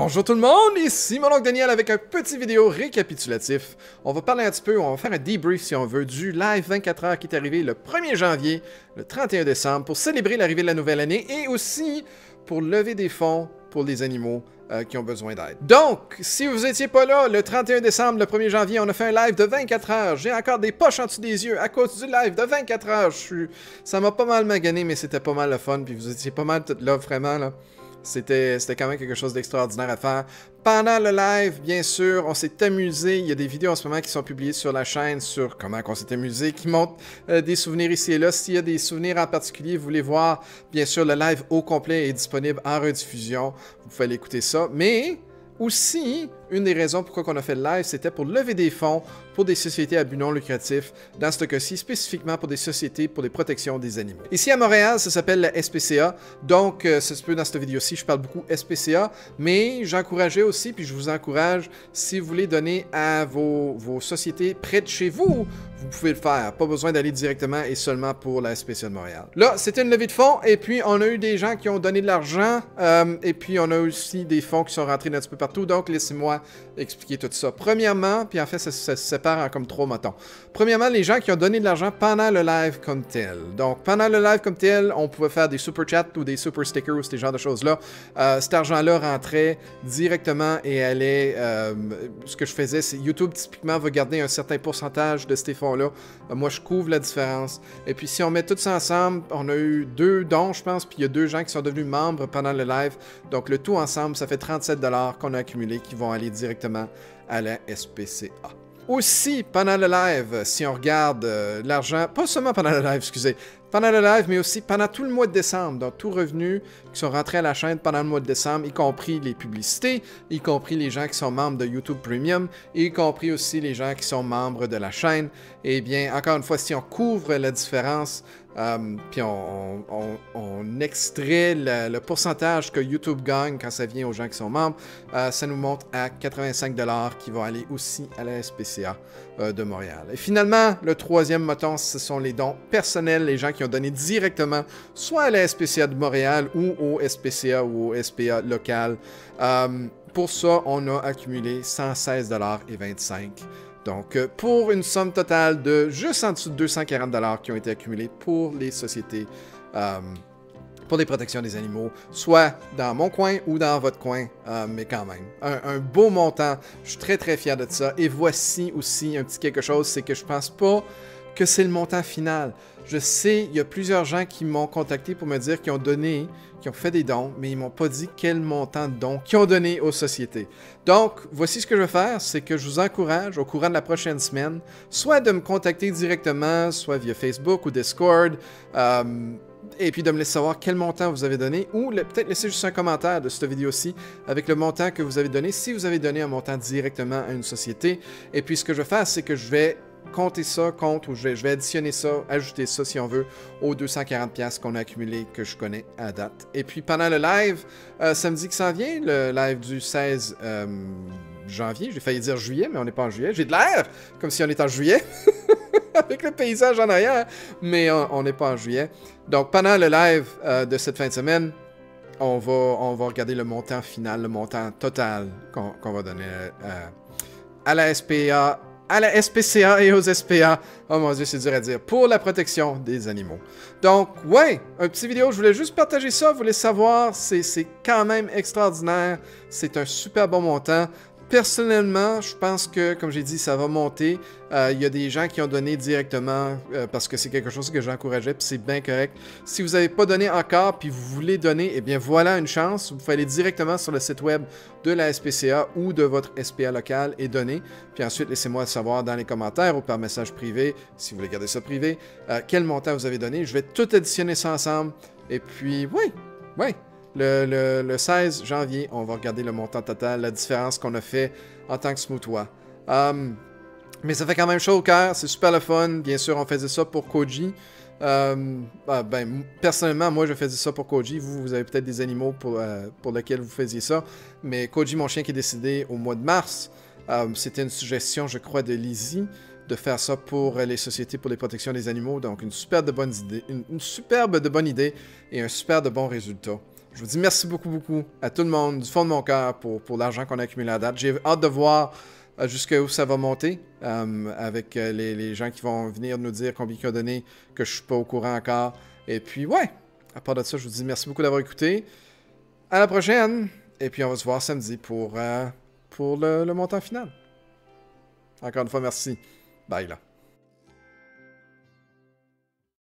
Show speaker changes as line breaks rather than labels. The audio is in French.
Bonjour tout le monde, ici mon oncle Daniel avec un petit vidéo récapitulatif. On va parler un petit peu, on va faire un debrief si on veut du live 24 heures qui est arrivé le 1er janvier, le 31 décembre pour célébrer l'arrivée de la nouvelle année et aussi pour lever des fonds pour les animaux qui ont besoin d'aide. Donc, si vous étiez pas là, le 31 décembre, le 1er janvier, on a fait un live de 24 heures. J'ai encore des poches en dessous des yeux à cause du live de 24 heures. Ça m'a pas mal magané, mais c'était pas mal le fun, puis vous étiez pas mal tout là, vraiment, là. C'était quand même quelque chose d'extraordinaire à faire. Pendant le live, bien sûr, on s'est amusé. Il y a des vidéos en ce moment qui sont publiées sur la chaîne sur comment on s'est amusé, qui montrent des souvenirs ici et là. S'il y a des souvenirs en particulier, vous voulez voir, bien sûr, le live au complet est disponible en rediffusion. Vous pouvez aller écouter ça. Mais aussi, une des raisons pourquoi on a fait le live, c'était pour lever des fonds pour des sociétés à but non lucratif, dans ce cas-ci spécifiquement pour des sociétés pour les protections des animaux. Ici à Montréal, ça s'appelle la SPCA, donc ça se peut dans cette vidéo-ci, je parle beaucoup SPCA, mais j'encourageais aussi, puis je vous encourage, si vous voulez donner à vos sociétés près de chez vous, vous pouvez le faire, pas besoin d'aller directement et seulement pour la SPCA de Montréal. Là, c'était une levée de fonds, et puis on a eu des gens qui ont donné de l'argent, et puis on a aussi des fonds qui sont rentrés d'un petit peu partout, donc laissez-moi expliquer tout ça. Premièrement, puis en fait, ça se sépare en comme trois montants. Premièrement, les gens qui ont donné de l'argent pendant le live comme tel. Donc, pendant le live comme tel, on pouvait faire des super chats ou des super stickers ou ces genres de choses-là. Cet argent-là rentrait directement et allait... ce que je faisais, c'est YouTube, typiquement, va garder un certain pourcentage de ces fonds-là. Moi, je couvre la différence. Et puis, si on met tout ça ensemble, on a eu 2 dons, je pense, puis il y a 2 gens qui sont devenus membres pendant le live. Donc, le tout ensemble, ça fait 37 $ qu'on a accumulé qui vont aller directement à la SPCA. Aussi, pendant le live, si on regarde l'argent, pas seulement pendant le live, excusez, pendant le live, mais aussi pendant tout le mois de décembre, donc tous revenus qui sont rentrés à la chaîne pendant le mois de décembre, y compris les publicités, y compris les gens qui sont membres de YouTube Premium, y compris aussi les gens qui sont membres de la chaîne, eh bien, encore une fois, si on couvre la différence, puis on extrait le pourcentage que YouTube gagne quand ça vient aux gens qui sont membres, ça nous monte à 85 $ qui vont aller aussi à la SPCA de Montréal. Et finalement, le troisième moton, ce sont les dons personnels, les gens qui ont donné directement soit à la SPCA de Montréal ou au SPCA ou au SPA local. Pour ça, on a accumulé 116,25 $. Donc, pour une somme totale de juste en dessous de 240 $ qui ont été accumulés pour les sociétés, pour les protections des animaux, soit dans mon coin ou dans votre coin, mais quand même. Un beau montant, je suis très très fier de ça. Et voici aussi un petit quelque chose, c'est que je pense pas que c'est le montant final. Je sais, il y a plusieurs gens qui m'ont contacté pour me dire qu'ils ont donné, qui ont fait des dons, mais ils m'ont pas dit quel montant de dons qu'ils ont donné aux sociétés. Donc, voici ce que je vais faire, c'est que je vous encourage au courant de la prochaine semaine, soit de me contacter directement, soit via Facebook ou Discord, et puis de me laisser savoir quel montant vous avez donné, ou peut-être laisser juste un commentaire de cette vidéo-ci avec le montant que vous avez donné, si vous avez donné un montant directement à une société. Et puis ce que je vais faire, c'est que je vais compter ça, ou je vais additionner ça, ajouter ça si on veut, aux 240$ qu'on a accumulé, que je connais à date. Et puis pendant le live, samedi qui s'en vient, le live du 16 janvier, j'ai failli dire juillet, mais on n'est pas en juillet, j'ai de l'air comme si on était en juillet, avec le paysage en arrière, mais on n'est pas en juillet. Donc pendant le live de cette fin de semaine, on va regarder le montant final, le montant total qu'on va donner à la SPA, à la SPCA et aux SPA, oh mon Dieu, c'est dur à dire, pour la protection des animaux. Donc, ouais, un petit vidéo, je voulais juste partager ça, vous voulez savoir, c'est quand même extraordinaire, c'est un super bon montant. Personnellement, je pense que, comme j'ai dit, ça va monter. Il y a des gens qui ont donné directement parce que c'est quelque chose que j'encourageais, puis c'est bien correct. Si vous n'avez pas donné encore, puis vous voulez donner, eh bien voilà une chance. Vous pouvez aller directement sur le site web de la SPCA ou de votre SPA local et donner. Puis ensuite, laissez-moi savoir dans les commentaires ou par message privé, si vous voulez garder ça privé, quel montant vous avez donné. Je vais tout additionner ça ensemble. Et puis, oui. Le 16 janvier, on va regarder le montant total, la différence qu'on a fait en tant que Smoothwa. Mais ça fait quand même chaud au cœur, c'est super le fun. Bien sûr, on faisait ça pour Koji. Personnellement, moi, je faisais ça pour Koji. Vous avez peut-être des animaux pour lesquels vous faisiez ça. Mais Koji, mon chien qui est décédé au mois de mars, c'était une suggestion, je crois, de Lizzie, de faire ça pour les sociétés pour les protections des animaux. Donc, une superbe de bonne idée et un super de bon résultat. je vous dis merci beaucoup, beaucoup à tout le monde, du fond de mon cœur, pour l'argent qu'on a accumulé à date. J'ai hâte de voir jusqu'où ça va monter, avec les gens qui vont venir nous dire combien ils ont donné, que je suis pas au courant encore. Et puis, ouais, à part de ça, je vous dis merci beaucoup d'avoir écouté. À la prochaine! Et puis, on va se voir samedi pour le montant final. Encore une fois, merci. Bye, là.